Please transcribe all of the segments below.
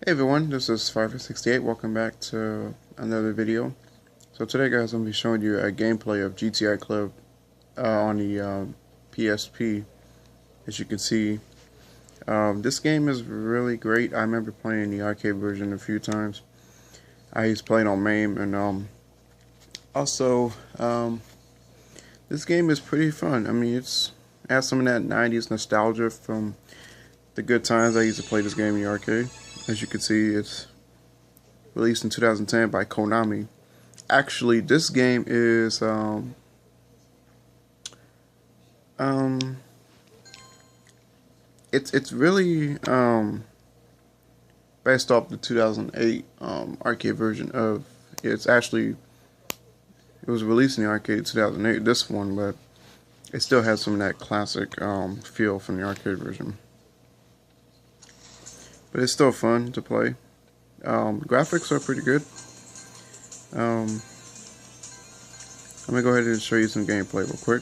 Hey everyone, this is 568. Welcome back to another video. So today, guys, I'm going to be showing you a gameplay of GTI Club on the PSP. As you can see, this game is really great. I remember playing the arcade version a few times. I used to play it on MAME, and also this game is pretty fun. I mean, it has some of that 90s nostalgia from the good times I used to play this game in the arcade. As you can see, it's released in 2010 by Konami. Actually, this game is it's really based off the 2008 arcade version of it was released in the arcade in 2008, this one, but it still has some of that classic feel from the arcade version. But it's still fun to play. Graphics are pretty good. I'm gonna go ahead and show you some gameplay real quick.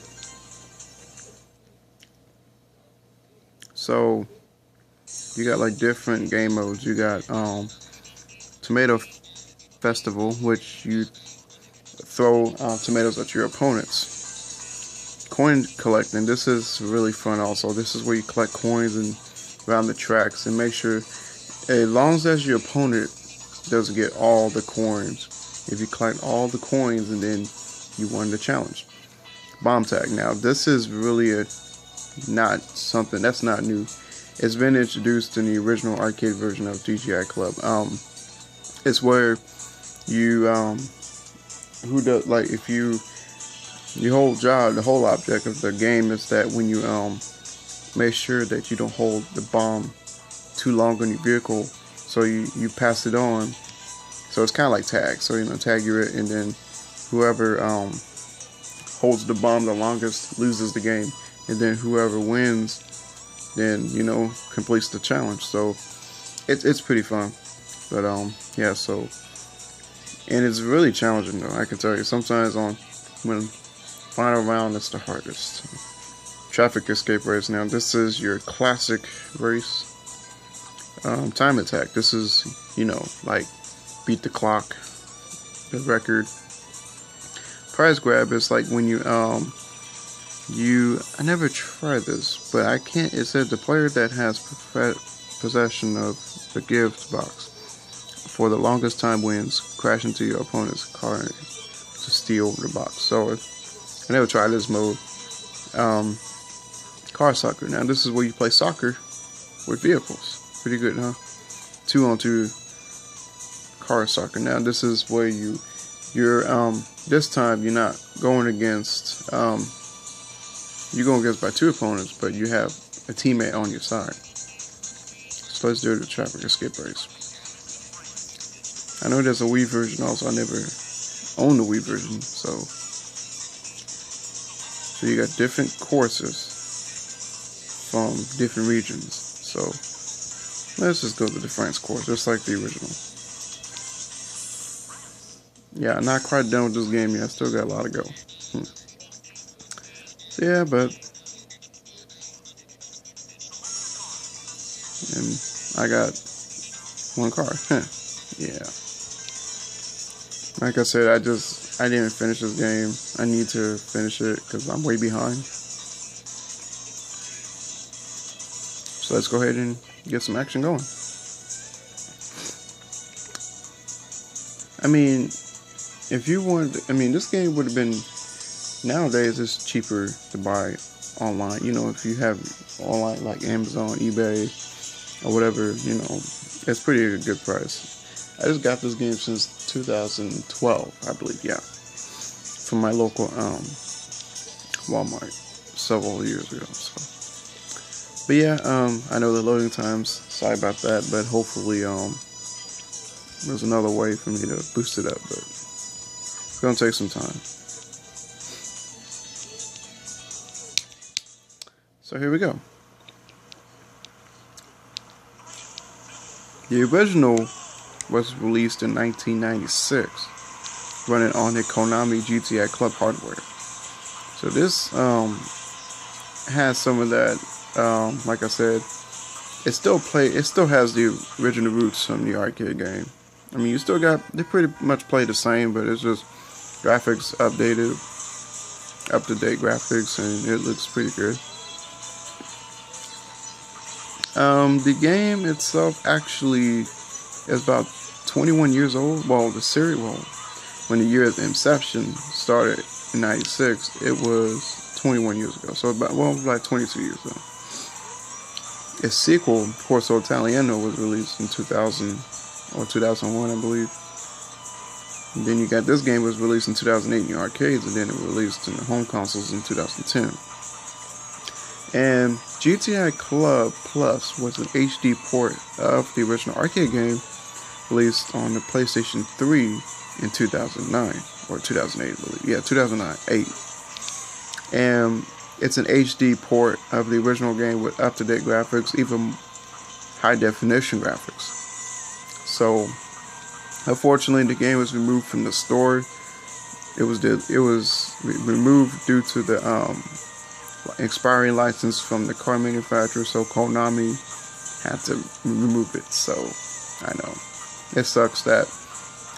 So you got like different game modes. You got Tomato Festival, which you throw tomatoes at your opponents. Coin collecting. This is really fun. Also, this is where you collect coins and around the tracks and make sure, as long as your opponent doesn't get all the coins. If you collect all the coins, and then you won the challenge. Bomb tag. Now this is really not something that's not new. It's been introduced in the original arcade version of GTI Club. It's where you the whole object of the game is that when you make sure that you don't hold the bomb too long on your vehicle, so you pass it on. So it's kind of like tag. So tag you're it, and then whoever holds the bomb the longest loses the game, and then whoever wins then completes the challenge. So it's pretty fun. But yeah, so, and it's really challenging though, I can tell you. Sometimes when final round, it's the hardest. Traffic escape race. Now this is your classic race. Time attack. This is like beat the clock, the record. Prize grab is like when I never tried this, but I can't. It said the player that has possession of the gift box for the longest time wins. Crash into your opponent's car to steal the box. So I never tried this mode. Car soccer. Now this is where you play soccer with vehicles. Pretty good, huh? 2-on-2 car soccer. Now this is where you're this time you're not going against you're going against by two opponents, but you have a teammate on your side. So let's do the traffic escape race. I know there's a Wii version also. I never owned the Wii version, so you got different courses from different regions. So let's just go to the France course, just like the original. Yeah, not quite done with this game yet. I still got a lot to go. Yeah, but and I got one car. Yeah. Like I said, I didn't finish this game. I need to finish it because I'm way behind. So let's go ahead and get some action going. I mean, if you wanted, this game would have been, nowadays it's cheaper to buy online. If you have online like Amazon, eBay, or whatever, it's pretty a good price. I just got this game since 2012, I believe, yeah, from my local Walmart several years ago. So, but yeah, I know the loading times. Sorry about that, but hopefully there's another way for me to boost it up. But it's gonna take some time. So here we go. The original was released in 1996, running on the Konami GTI Club hardware. So this has some of that, like I said, it still has the original roots from the arcade game. I mean, they pretty much play the same, but it's just graphics updated, up-to-date graphics, and it looks pretty good. The game itself actually is about 21 years old. Well, the series, when the year of inception started in '96, it was 21 years ago. So like 22 years ago. Its sequel, Corso Italiano, was released in 2000 or 2001, I believe. And then you got this game was released in 2008 in the arcades, and then it was released in the home consoles in 2010. And GTI Club Plus was an HD port of the original arcade game released on the PlayStation 3 in 2009 or 2008, I believe. Yeah, 2008. And it's an HD port of the original game with up-to-date graphics, even high-definition graphics. So, unfortunately, the game was removed from the store. It was removed due to the expiring license from the car manufacturer. So Konami had to remove it. So, I know it sucks that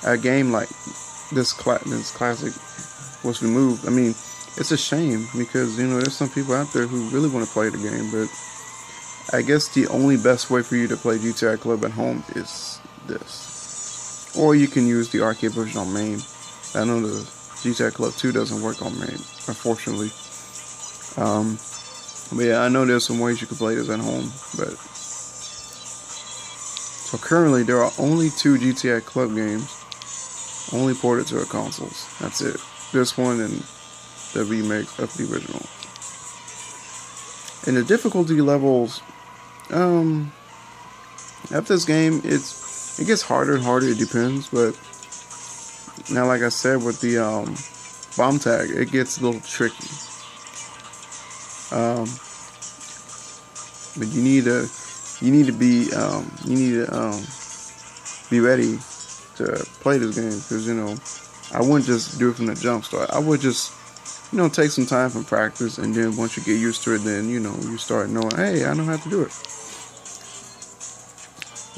a game like this classic was removed. I mean, it's a shame because, there's some people out there who really want to play the game, but I guess the only best way for you to play GTI Club at home is this. Or you can use the arcade version on MAME. I know the GTI Club 2 doesn't work on MAME, unfortunately. But yeah, I know there's some ways you can play this at home, but so currently there are only 2 GTI Club games only ported to our consoles. That's it. This one and the remake of the original. And the difficulty levels of this game, it gets harder and harder. It depends, but now, like I said, with the bomb tag, it gets a little tricky. But you need to be ready to play this game, because I wouldn't just do it from the jump start. I would just take some time for practice, and then once you get used to it, then you start knowing, hey, I know how to do it.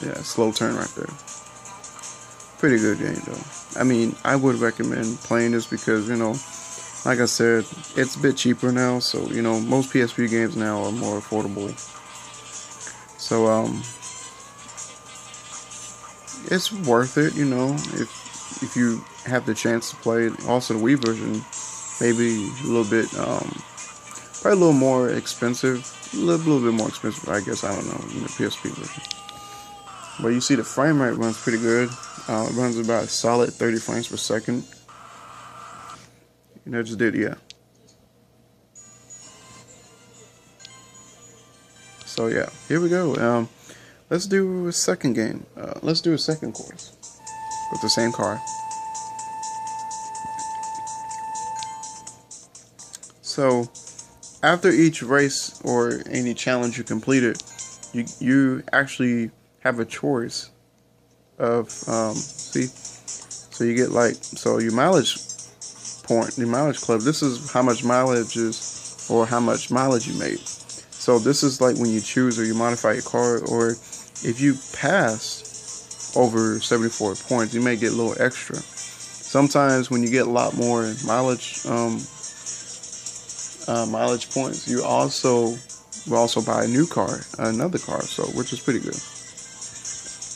Yeah, slow turn right there. Pretty good game though. I mean, I would recommend playing this because like I said, it's a bit cheaper now, so most PSP games now are more affordable. So it's worth it, if you have the chance to play it. Also, the Wii version, maybe a little bit, probably a little more expensive, a little bit more expensive, I guess. I don't know, in the PSP version. But you see, the frame rate runs pretty good. It runs about a solid 30 frames per second. And I just did, yeah. So yeah, here we go. Let's do a second game. Let's do a second course with the same car. So after each race or any challenge you completed, you actually have a choice of so you get your mileage point, the mileage club. This is how much mileage is, or how much mileage you made. So this is like when you choose or you modify your car, or if you pass over 74 points, you may get a little extra. Sometimes when you get a lot more mileage mileage points, you also will also buy a new car, another car, so which is pretty good.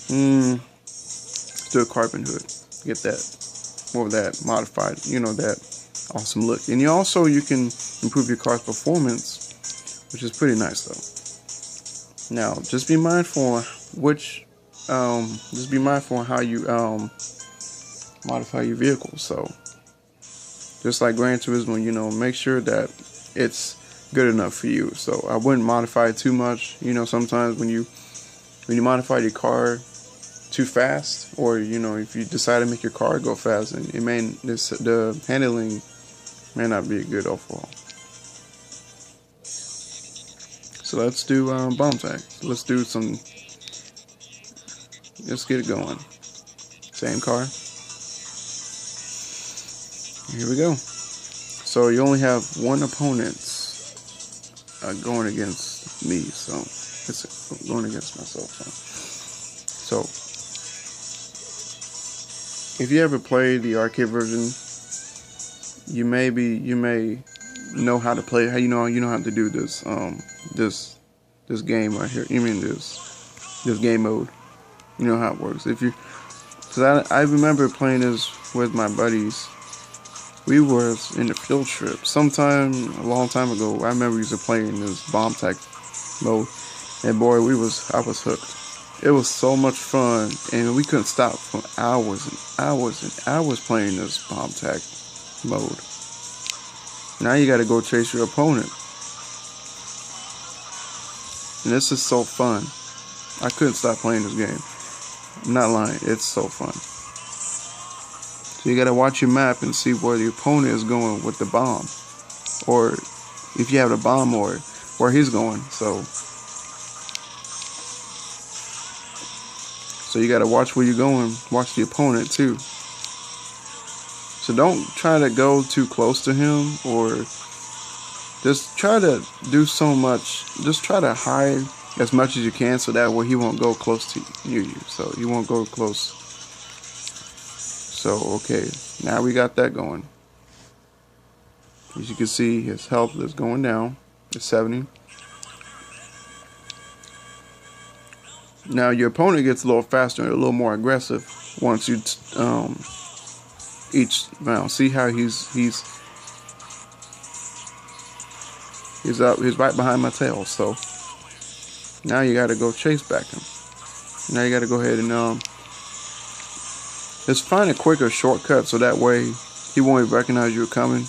Let's do a carbon hood. Get that more of that modified, that awesome look. And you can improve your car's performance, which is pretty nice though. Now, just be mindful on how you modify your vehicle. So, just like Gran Turismo, make sure that it's good enough for you. So I wouldn't modify it too much. Sometimes when you modify your car too fast, or if you decide to make your car go fast, and the handling may not be a good overall. So let's do bomb tag. Let's get it going. Same car. Here we go. So you only have one opponent going against me. So It's going against myself. So if you ever played the arcade version, you may know how to play. How you know how to do this this game right here. You mean this game mode? You know how it works. Because I remember playing this with my buddies. We was in a field trip sometime a long time ago. I remember we used to play in this bomb tech mode, and boy, I was hooked. It was so much fun, and we couldn't stop for hours and hours and hours playing this bomb tech mode. Now you got to go chase your opponent, and this is so fun. I couldn't stop playing this game. I'm not lying, it's so fun. So you gotta watch your map and see where the opponent is going with the bomb, or if you have the bomb, or where he's going. So you gotta watch where you're going, watch the opponent too. So don't try to go too close to him, or just try to do so much. Just try to hide as much as you can, so that way he won't go close to you. So you won't go close. So, okay, now we got that going. As you can see, his health is going down. It's 70. Now your opponent gets a little faster and a little more aggressive once you each round. See how he's right behind my tail. So now you got to go chase back him. Now you got to go ahead and just find a quicker shortcut, so that way he won't even recognize you're coming.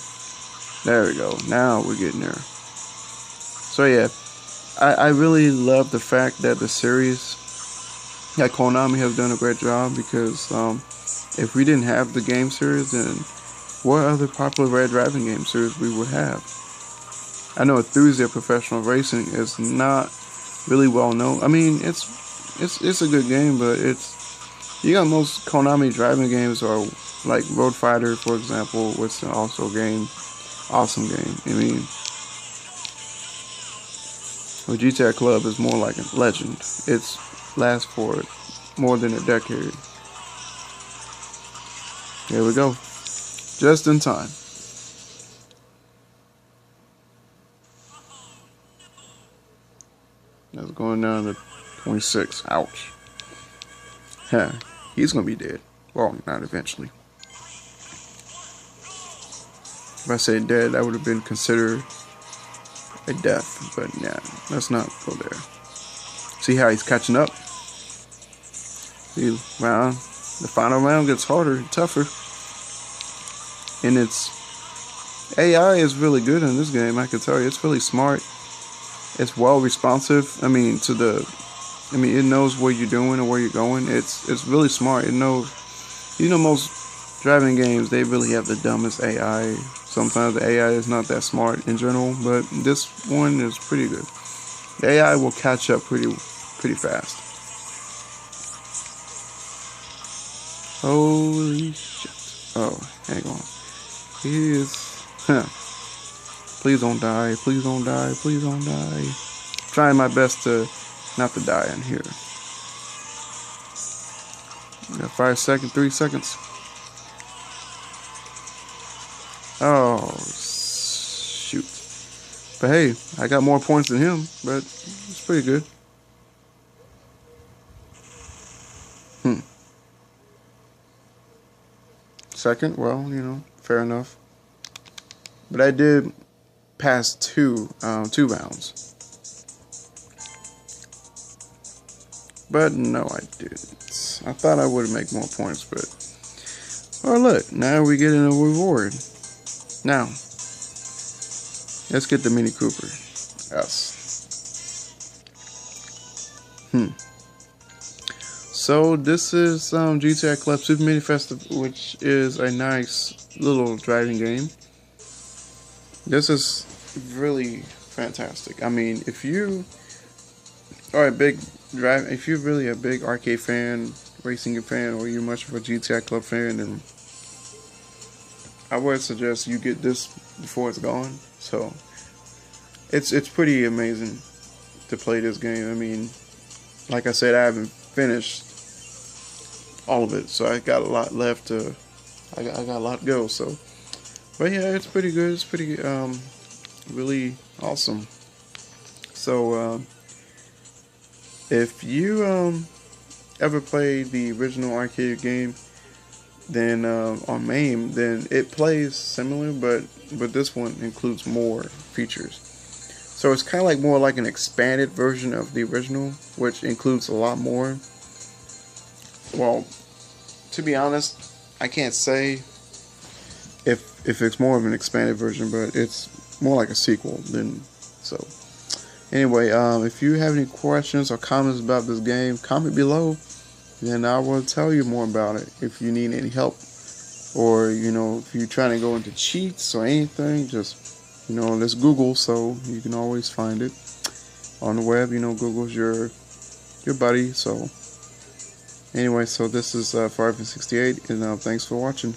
There we go. Now we're getting there. So yeah, I really love the fact that the series, that Konami has done a great job, because if we didn't have the game series, then what other popular Red Driving game series we would have? I know Enthusiast Professional Racing is not really well known. I mean, it's a good game, but you got most Konami driving games are like Road Fighter, for example, which is also awesome game. I mean, well, GTI Club is more like a legend. It's lasts for more than a decade. Here we go, just in time. That's going down to 26. Ouch. Huh. He's gonna be dead. Well, not eventually. If I say dead, that would have been considered a death. But yeah, let's not go there. See how he's catching up? See, wow, the final round gets harder, tougher. And its AI is really good in this game, I can tell you. It's really smart. It's well responsive. I mean, it knows what you're doing and where you're going. It's really smart. It knows, most driving games, they really have the dumbest AI. Sometimes the AI is not that smart in general, but this one is pretty good. The AI will catch up pretty fast. Holy shit. Oh, hang on. He is, Please don't die. Please don't die. Please don't die. Trying my best to not to die in here. Got 5 seconds, 3 seconds. Oh, shoot. But hey, I got more points than him, but it's pretty good. Second, well, fair enough. But I did pass two rounds. But no, I didn't. I thought I would make more points, but... Oh, look, now we're getting a reward. Now, let's get the Mini Cooper. Yes. So, this is GTI Club Supermini Festa, which is a nice little driving game. This is really fantastic. I mean, if you are if you're really a big arcade fan, racing fan, or you're much of a GTI Club fan, then I would suggest you get this before it's gone. So it's pretty amazing. to play this game. I mean, like I said, I haven't finished all of it, so I got a lot left to. I got a lot to go. So, but yeah, it's pretty good. It's pretty really awesome. So if you ever played the original arcade game, then on MAME, then it plays similar, but this one includes more features. So it's kind of like more like an expanded version of the original, which includes a lot more. Well, to be honest, I can't say if it's more of an expanded version, but it's more like a sequel than so. Anyway, if you have any questions or comments about this game, comment below, then I will tell you more about it. If you need any help, or if you're trying to go into cheats or anything, just let's Google, so you can always find it on the web. Google's your buddy. So anyway, so this is 568, and thanks for watching.